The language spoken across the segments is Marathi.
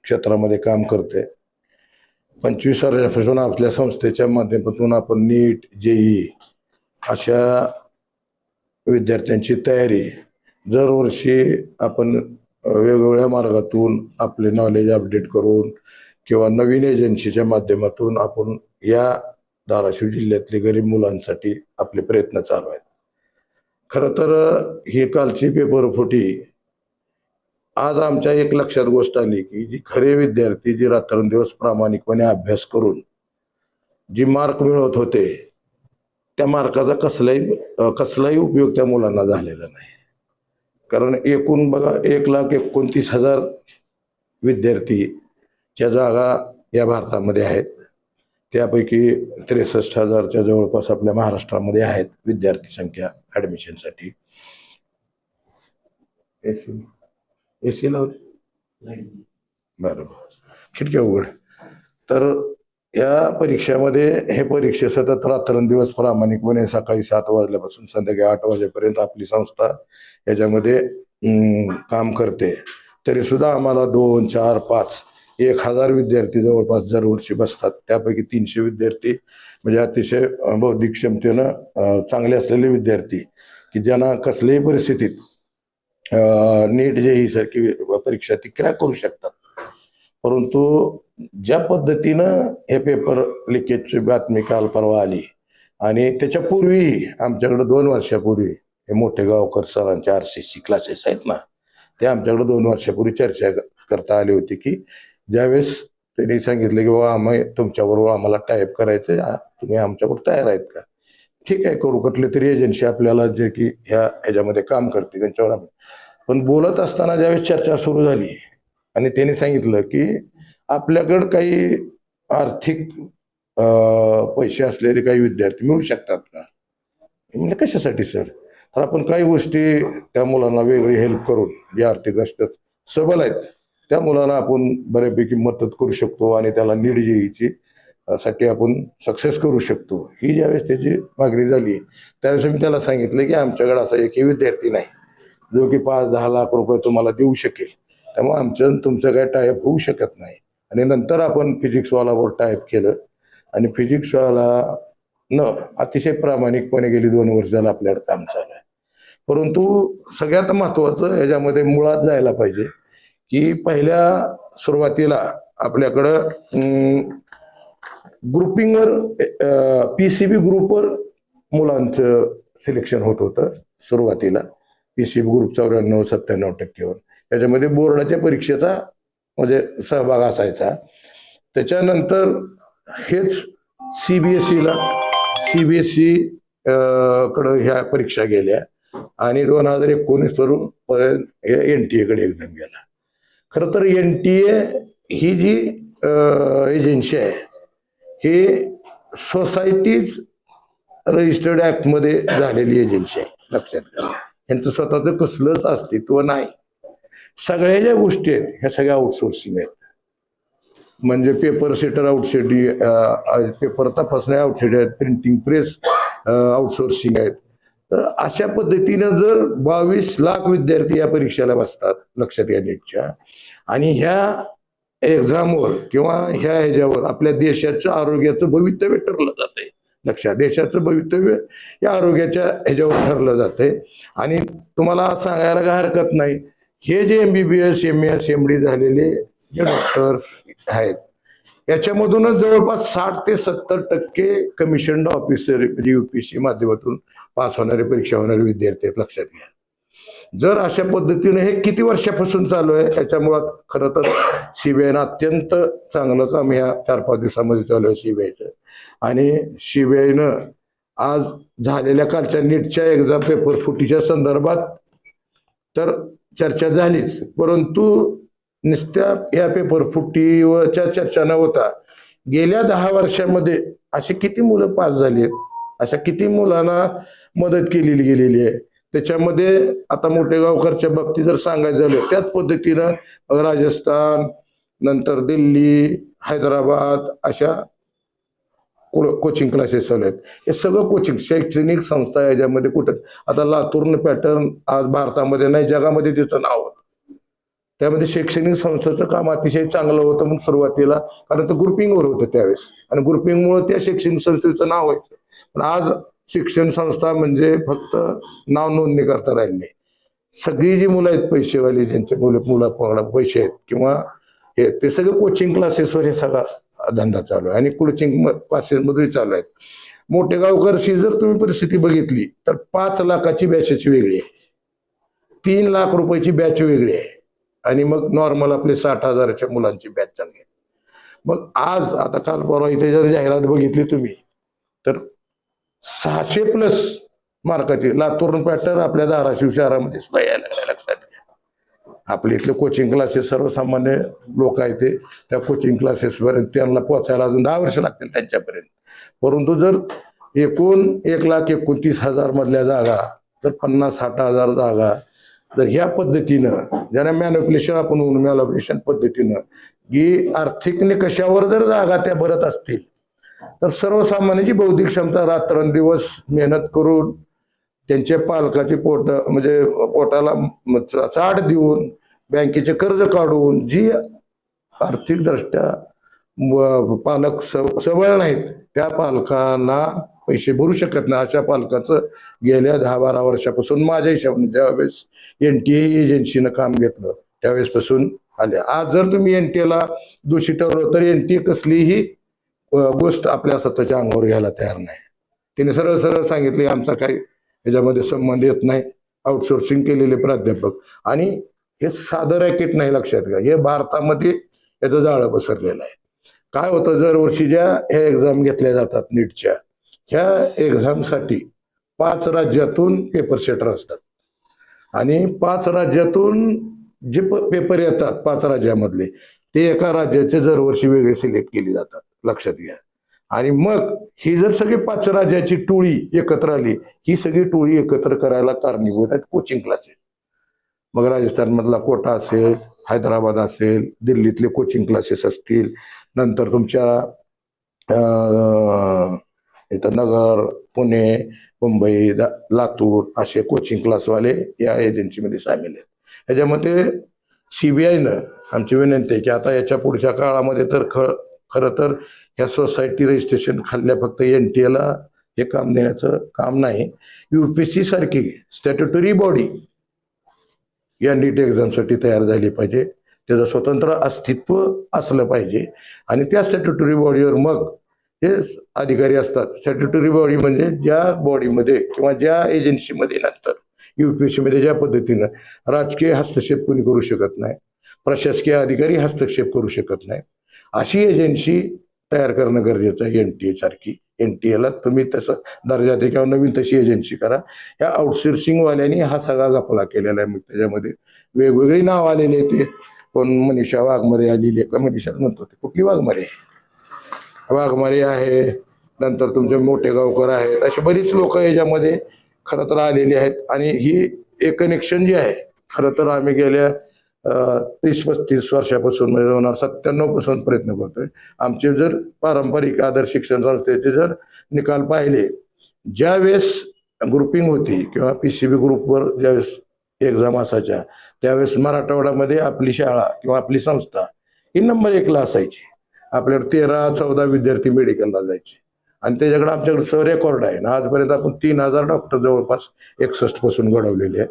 क्षेत्रामध्ये काम करते. 25 वर्षापासून आपल्या संस्थेच्या माध्यमातून आपण नीट, जेई अशा विद्यार्थ्यांची तयारी दरवर्षी आपण वेगवेगळ्या मार्गातून आपले नॉलेज अपडेट करून किंवा नवीन एजन्सीच्या माध्यमातून आपण या धाराशिव जिल्ह्यातले गरीब मुलांसाठी आपले प्रयत्न चालू आहेत. खरं तर ही कालची पेपरफुटी आज आमच्या एक लक्षात गोष्ट आली की जी खरे विद्यार्थी जी रात्रंदिवस प्रामाणिकपणे अभ्यास करून जी मार्क मिळवत होते त्या मार्काचा कसलाही उपयोग त्या मुलांना झालेला नाही. कारण एकूण बघा 1,29,000 विद्यार्थीच्या जागा या भारतामध्ये आहेत. त्यापैकी 63,000च्या जवळपास आपल्या महाराष्ट्रामध्ये आहेत विद्यार्थी संख्या ऍडमिशनसाठी. एसी लावली बरोबर, खिडक्या उघड. तर या परीक्षेमध्ये हे परीक्षे सतत रात्रंदिवस प्रामाणिकपणे सकाळी 7 वाजल्यापासून संध्याकाळी 8 वाजेपर्यंत आपली संस्था याच्यामध्ये काम करते. तरी सुद्धा आम्हाला 2, 4, 5, 1,000 विद्यार्थी जवळपास दरवर्षी बसतात. त्यापैकी 300 विद्यार्थी म्हणजे अतिशय बौद्धिक क्षमतेनं चांगले असलेले विद्यार्थी की ज्यांना कसल्याही परिस्थितीत नीट जेई सारखी परीक्षा ती क्रॅक करू शकतात. परंतु ज्या पद्धतीनं हे पेपर लिकेजची बातमी काल परवा आली आणि त्याच्यापूर्वी आमच्याकडे 2 वर्षापूर्वी हे मोठे गावकर सरांचे RCC क्लासेस आहेत ना, ते आमच्याकडे 2 वर्षापूर्वी चर्चा करता आली होती की ज्यावेळेस त्यांनी सांगितलं की बाबा आम्ही तुमच्याबरोबर आम्हाला टाईप करायचं, तुम्ही आमच्याबरोबर तयार आहेत का? ठीक आहे, करू. कुठली तरी एजन्सी आपल्याला जे की ह्याच्यामध्ये काम करते त्यांच्यावर आम्ही. पण बोलत असताना ज्यावेळेस चर्चा सुरू झाली आणि त्यांनी सांगितलं की आपल्याकडं काही आर्थिक पैसे असलेले काही विद्यार्थी मिळू शकतात का? म्हणजे कशासाठी सर? तर आपण काही गोष्टी त्या मुलांना वेगळी हेल्प करून जे आर्थिकदृष्ट्या सबल आहेत त्या मुलांना आपण बऱ्यापैकी मदत करू शकतो आणि त्याला नीट जेईची साठी आपण सक्सेस करू शकतो. ही ज्यावेळेस त्याची मागणी झाली त्यावेळेस मी त्याला सांगितलं की आमच्याकडे असा एकही विद्यार्थी नाही जो की 5-10 लाख रुपये तुम्हाला देऊ शकेल. त्यामुळे आमचं तुमचं काय टायअप होऊ शकत नाही. आणि नंतर आपण फिजिक्सवालावर टायअप केलं आणि फिजिक्सवाला अतिशय प्रामाणिकपणे गेली 2 वर्ष झालं आपल्याकडे काम चालू आहे. परंतु सगळ्यात महत्वाचं याच्यामध्ये मुळात जायला पाहिजे की पहिल्या सुरुवातीला आपल्याकडं ग्रुपिंगवर PCB ग्रुपवर मुलांचं सिलेक्शन होत होतं. सुरुवातीला PCB ग्रुप 94-97% त्याच्यामध्ये बोर्डाच्या परीक्षेचा म्हणजे सहभाग असायचा. त्याच्यानंतर हेच CBSE कडं ह्या परीक्षा गेल्या आणि 2019 वरून परत NTA कडे एकदम गेला. खरं तर NTA ही जी एजन्सी आहे ही सोसायटीज रजिस्टर्ड ऍक्टमध्ये झालेली एजन्सी आहे. लक्षात घ्या, यांचं स्वतःचं कसलंच अस्तित्व नाही. सगळ्या ज्या गोष्टी आहेत ह्या सगळ्या आउटसोर्सिंग आहेत. म्हणजे पेपर सेटर आउटसोर्सिंग, पेपर तपासण्या आउटसोर्सिंग आहेत, प्रिंटिंग प्रेस आउटसोर्सिंग आहेत. तर अशा पद्धतीनं जर 22 लाख विद्यार्थी या परीक्षेला बसतात लक्षात घ्या नीटच्या, आणि ह्या एक्झामवर किंवा ह्याच्यावर आपल्या देशाचं आरोग्याचं भवितव्य ठरलं जातंय. लक्षात, देशाचं भवितव्य या आरोग्याच्या ह्याच्यावर ठरलं जातंय. आणि तुम्हाला सांगायला काय हरकत नाही, हे जे MBBS MS MD झालेले जे डॉक्टर आहेत याच्यामधूनच जवळपास 60 ते 70% कमिशन्ड ऑफिसर UPSC माध्यमातून पास होणारे परीक्षा होणारे विद्यार्थी आहेत. लक्षात घ्या. जर अशा पद्धतीने हे किती वर्षापासून चालू आहे त्याच्यामुळं खरं तर CBIनं अत्यंत चांगलं काम या 4-5 दिवसामध्ये चालू आहे CBIचं. आणि CBIनं आज झालेल्या कालच्या नीटच्या एक्झाम पेपर फुटीच्या संदर्भात तर चर्चा झालीच, परंतु नुसत्या या पेपर फुटीवरच्या चर्चा न होता गेल्या 10 वर्षामध्ये असे किती मुलं पास झाली आहेत, अशा किती मुलांना मदत केलेली गेलेली आहे. त्याच्यामध्ये आता मोठे गावकरच्या बाबतीत जर सांगायचं झालं त्याच पद्धतीनं राजस्थान, नंतर दिल्ली, हैदराबाद अशा कोचिंग क्लासेस चालू आहेत. हे सगळं कोचिंग शैक्षणिक संस्था याच्यामध्ये कुठं आता लातूरनं पॅटर्न आज भारतामध्ये नाही जगामध्ये तिचं नाव. त्यामध्ये शैक्षणिक संस्थेचं काम अतिशय चांगलं होतं म्हणून सुरुवातीला, कारण ते ग्रुपिंगवर होतं त्यावेळेस, आणि ग्रुपिंगमुळे त्या शैक्षणिक संस्थेचं नाव व्हायचं. पण आज शिक्षण संस्था म्हणजे फक्त नाव नोंदणी करता राहिली. सगळी जी मुलं आहेत पैसेवाली, ज्यांचे मुलं पैसे आहेत किंवा हे, ते सगळे कोचिंग क्लासेसवर हे सगळा धंदा चालू आहे आणि कोचिंग क्लासेसमध्ये चालू आहेत. मोठेगावकरची जर तुम्ही परिस्थिती बघितली तर 5 लाखाची बॅचेची वेगळी आहे, 3 लाख रुपयाची बॅच वेगळी आहे, आणि मग नॉर्मल आपले 60,000च्या मुलांची बॅच चालली. मग आज आता काल परवा इथे जर जाहिरात बघितली तुम्ही तर 600+ मार्काची लातूर पॅटर्न आपल्या धाराशिव शहरामध्ये सुद्धा यायला लागल्या. लक्षात घ्या, आपले इथले कोचिंग क्लासेस सर्वसामान्य लोक आहेत ते त्या कोचिंग क्लासेसपर्यंत त्यांना पोहोचायला अजून 10 वर्ष लागतील त्यांच्यापर्यंत. परंतु जर एकूण 1,29,000 मधल्या जागा जर 50-60,000 जागा जर ह्या पद्धतीनं, ज्यांना मॅनिप्युलेशन आपण म्हणून मॅनिप्युलेशन पद्धतीनं की आर्थिक निकषावर जर जागा त्या भरत असतील तर सर्वसामान्याची बौद्धिक क्षमता रात्रंदिवस मेहनत करून त्यांच्या पालकाची म्हणजे पोटाला चाट देऊन बँकेचे कर्ज काढून जी आर्थिकदृष्ट्या पालक सबळ नाहीत त्या पालकांना पैसे भरू शकत नाही, अशा पालकाचं गेल्या 10-12 वर्षापासून माझ्या हिशोबाने ज्यावेळेस NTA एजन्सीनं काम घेतलं त्यावेळेस पासून आले. आज जर तुम्ही NTA दोषी ठरवलं तर NTA कसलीही गोष्ट आपल्या स्वतःच्या अंगावर घ्यायला तयार नाही. तिने सरळ सरळ सांगितले आमचा काही ह्याच्यामध्ये संबंध येत नाही, आउटसोर्सिंग केलेले प्राध्यापक. आणि हे साधं रॅकेट नाही, लक्षात घ्या, हे भारतामध्ये याचं जाळं पसरलेलं आहे. काय होतं, दरवर्षी ज्या ह्या एक्झाम घेतल्या जातात नीटच्या, ह्या एक्झामसाठी 5 राज्यातून पेपर सेटर असतात आणि 5 राज्यातून जे पेपर येतात 5 राज्यामधले ते एका राज्याचे दरवर्षी वेगळे सिलेक्ट केले जातात, लक्षात घ्या. आणि मग ही जर सगळी 5 राज्याची टोळी एकत्र आली, ही सगळी टोळी एकत्र करायला कारणीभूत आहेत कोचिंग क्लासेस. मग राजस्थान मधला कोटा असेल, हैदराबाद असेल, दिल्लीतले कोचिंग क्लासेस असतील, नंतर तुमच्या इथं नगर, पुणे, मुंबई, लातूर असे कोचिंग क्लासवाले या एजन्सीमध्ये सामील आहेत. ह्याच्यामध्ये CBIनं आमची विनंती आहे की आता याच्या पुढच्या काळामध्ये तर खरं तर ह्या सोसायटी रजिस्ट्रेशन खाल्ल्या फक्त NTA हे काम देण्याचं काम नाही. UPSC सारखी स्टॅट्युटरी बॉडी या नीट एक्झामसाठी तयार झाली पाहिजे, त्याचं स्वतंत्र अस्तित्व असलं पाहिजे. आणि त्या स्टॅट्युटरी बॉडीवर मग हे अधिकारी असतात. स्टॅट्युटरी बॉडी म्हणजे ज्या बॉडीमध्ये किंवा ज्या एजन्सीमध्ये नंतर UPSC मध्ये ज्या पद्धतीनं राजकीय हस्तक्षेप कोणी करू शकत नाही, प्रशासकीय अधिकारी हस्तक्षेप करू शकत नाही, अशी एजन्सी तयार करणं गरजेचं आहे. NTA सारखी, NTA तुम्ही तसं दर्जा दे किंवा नवीन तशी एजन्सी करा. ह्या आउटसोर्सिंगवाल्यांनी हा सगळा घपला केलेला आहे. मग त्याच्यामध्ये वेगवेगळी नाव आलेली आहे. ते कोण मनीषा वाघमारे आलेली आहे का, मनीषा म्हणतो ते, कुठली वाघमारे, वाघमारे आहे, नंतर तुमचे मोठेगावकर आहेत, अशी बरीच लोक याच्यामध्ये खरं तर आलेली आहेत. आणि ही एक कनेक्शन जी आहे, खरं तर आम्ही गेल्या 30-35 वर्षापासून म्हणजे 2097 पासून प्रयत्न करतोय. आमचे जर पारंपरिक आदर्श शिक्षण संस्थेचे जर निकाल पाहिले, ज्यावेळेस ग्रुपिंग होती किंवा PCB ग्रुपवर ज्यावेळेस एक्झाम असायच्या त्यावेळेस मराठवाड्यामध्ये आपली शाळा किंवा आपली संस्था ही नंबर 1ला असायची. आपल्याकडे 13-14 विद्यार्थी मेडिकलला जायचे आणि त्याच्याकडे आमच्याकडे रेकॉर्ड आहे ना, आजपर्यंत आपण 3,000 डॉक्टर जवळपास 61 पासून घडवलेले आहेत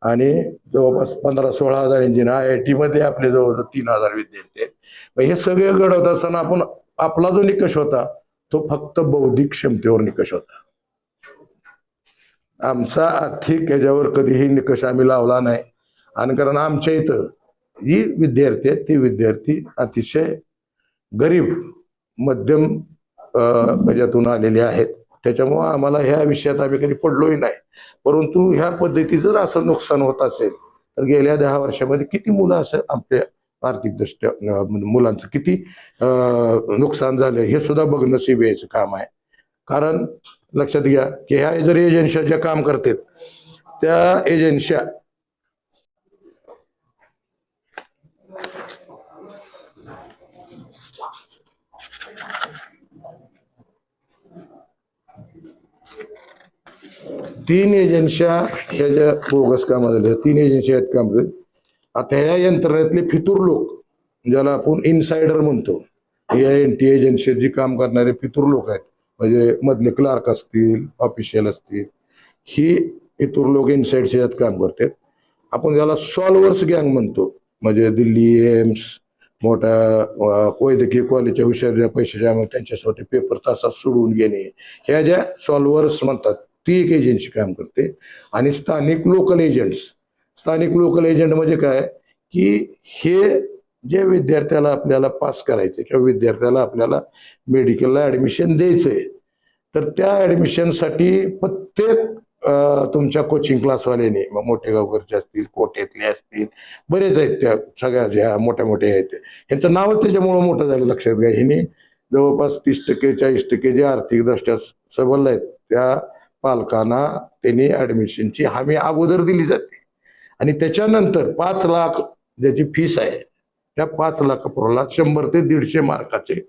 आणि जवळपास 15-16,000 इंजिनियर. IIT मध्ये आपले जवळ 3,000 विद्यार्थी आहेत. मग हे सगळे घडवत असताना आपण आपला जो निकष होता तो फक्त बौद्धिक क्षमतेवर निकष होता. आमचा आर्थिक ह्याच्यावर कधीही निकष आम्ही लावला नाही. आणि कारण आमच्या इथं जी विद्यार्थी आहेत ते विद्यार्थी अतिशय गरीब मध्यम ह्याच्यातून आलेले आहेत, त्याच्यामुळं आम्हाला ह्या विषयात आम्ही कधी पडलोही नाही. परंतु ह्या पद्धतीचं जर असं नुकसान होत असेल तर गेल्या 10 वर्षामध्ये किती मुलं असं आपल्या आर्थिकदृष्ट्या मुलांचं किती नुकसान झालं हे सुद्धा बघणं CBIचं काम आहे. कारण लक्षात घ्या की ह्या जर एजन्स्या ज्या काम करतात त्या एजन्स्या तीन एजन्स्या ह्या ज्या बोगस कामा झाल्या, 3 एजन्सी आहेत काम करत. आता या यंत्रणेतले फितूर लोक, ज्याला आपण इनसायडर म्हणतो, या एनटी एजन्सीत जी काम करणारे फितूर लोक आहेत, म्हणजे मधले क्लार्क असतील, ऑफिशियल असतील, ही फितूर लोक इनसाइडच्या यात काम करतात. आपण ज्याला सॉल्वर्स गँग म्हणतो, म्हणजे दिल्ली एम्स, मोठ्या वैद्यकीय कॉलेजच्या हुशार पैशाच्या त्यांच्यासाठी पेपर तासात सोडवून घेणे, ह्या ज्या सॉल्वर्स म्हणतात, ती एक एजन्सी काम करते. आणि स्थानिक लोकल एजंट म्हणजे काय, की हे जे विद्यार्थ्याला आपल्याला पास करायचे किंवा विद्यार्थ्याला आपल्याला मेडिकलला ऍडमिशन द्यायचंय, तर त्या ऍडमिशनसाठी प्रत्येक तुमच्या कोचिंग क्लासवाल्याने, मग मोठे गावकरचे असतील, कोट्यातले असतील, बरेच आहेत, त्या सगळ्या ज्या मोठ्या मोठ्या आहेत, यांचं नावच त्याच्यामुळं मोठं झालं. लक्षात घ्या, ह्यांनी जवळपास 30% 40% जे आर्थिकदृष्ट्या सबल आहेत त्या पालकांना त्यांनी ऍडमिशनची हमी अगोदर दिली जाते. आणि त्याच्यानंतर 5 लाख ज्याची फीस आहे, त्या 5 लाखाला 100 ते 150 मार्काचे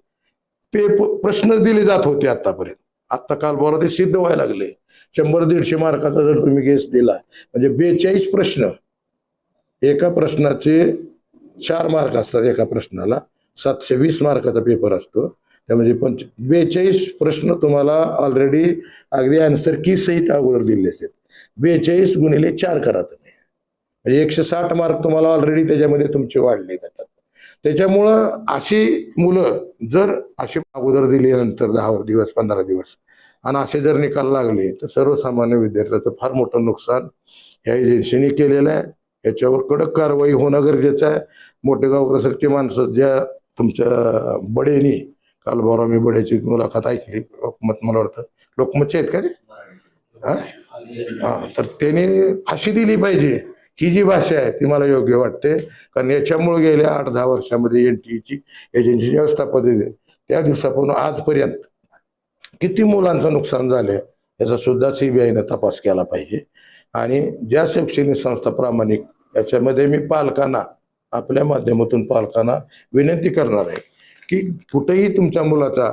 प्रश्न दिले जात होते आतापर्यंत. आता काल बोला ते सिद्ध व्हायला लागले. 100-150 मार्काचा जर तुम्ही गेस दिला, म्हणजे 42 प्रश्न, एका प्रश्नाचे 4 मार्क असतात, एका प्रश्नाला 720 मार्काचा पेपर असतो. त्यामध्ये 42 प्रश्न तुम्हाला ऑलरेडी अगदी आन्सर की सहित अगोदर दिले असतात. 42 गुणिले 4 करा तुम्ही, म्हणजे 160 मार्क तुम्हाला ऑलरेडी त्याच्यामध्ये तुमचे वाढले जातात. त्याच्यामुळं अशी मुलं जर असे अगोदर दिल्यानंतर 10 दिवस 15 दिवस आणि असे जर निकाल लागले, तर सर्वसामान्य विद्यार्थ्याचं फार मोठं नुकसान ह्या एजन्सीने केलेलं आहे. याच्यावर कडक कारवाई होणं गरजेचं आहे. मोठे गावकऱ्यासारखी माणसं, ज्या तुमच्या बडेनी, काल बरोबर मी बडेची मुलाखत ऐकली, लोकमत, मला वाटतं लोकमतचे आहेत का ते, हा, तर त्याने फाशी दिली पाहिजे. ही जी भाषा आहे ती मला योग्य वाटते, कारण याच्यामुळे गेल्या 8-10 वर्षामध्ये एनटीची एजन्सी व्यवस्थापन दिली, त्या दिवसापासून आजपर्यंत किती मुलांचं नुकसान झालं याचा सुद्धा सीबीआयनं तपास केला पाहिजे. आणि ज्या शैक्षणिक संस्था प्रामाणिक, याच्यामध्ये मी पालकांना, आपल्या माध्यमातून पालकांना विनंती करणार आहे की कुठेही तुमच्या मुलाचा